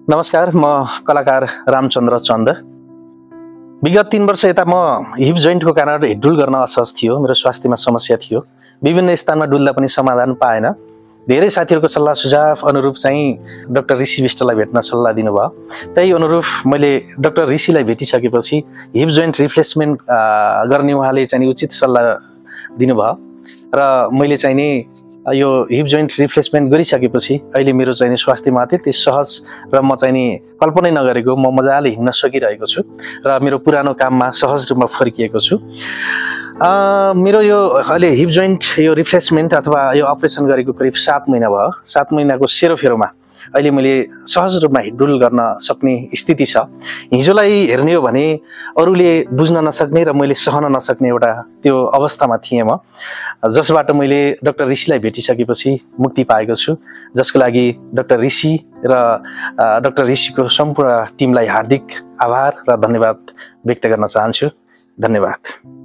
नमस्कार, म कलाकार रामचन्द्र चन्द। विगत 3 वर्ष यता म हिप जोइन्टको कारण हिँडडुल गर्न असहज थियो। मेरो स्वास्थ्यमा समस्या थियो। विभिन्न स्थानमा डुल्दा पनि समाधान पाएन। धेरै साथीहरूको सल्लाह सुझाव अनुरूप चाहिँ डाक्टर ऋषि विष्टलाई भेट्न सल्लाह दिनुभयो। त्यही अनुरूप मैले डाक्टर ऋषिलाई भेटिसकेपछि हिप जोइन्ट रिप्लेसमेन्ट गर्ने उहाँले चाहिँ उचित सल्लाह दिनुभयो र मैले चाहिँ नि यो हिप जोइन्ट रिप्लेसमेन्ट गरिसकेपछि अहिले मेरो चाहिँ स्वास्थ्यमा अत्यन्तै सहज र म चाहिँ नि कल्पनै नगरेको म मजाले हिँड्न सकिरहेको छु र मेरो पुरानो काममा सहज रूपमा फर्किएको छु। मेरो यो अहिले हिप जोइन्ट यो रिप्लेसमेन्ट अथवा यो अपरेसन गरेको करिब 7 महिना भयो। 7 महिनाको सेरोफेरोमा अहिले मैले सहज रूपमा हिँडडुल गर्न सक्ने स्थिति छ। हिजोलाई हेर्ने हो भने अरूले बुझ्न नसक्ने र मैले सहन नसक्ने एउटा त्यो अवस्थामा थिएँ म, जसबाट मैले डाक्टर ऋषिलाई भेटिसकेपछि मुक्ति पाएको छु। जसको लागि डाक्टर ऋषि र डाक्टर ऋषिको सम्पूर्ण टिमलाई हार्दिक आभार र धन्यवाद व्यक्त गर्न चाहन्छु। धन्यवाद।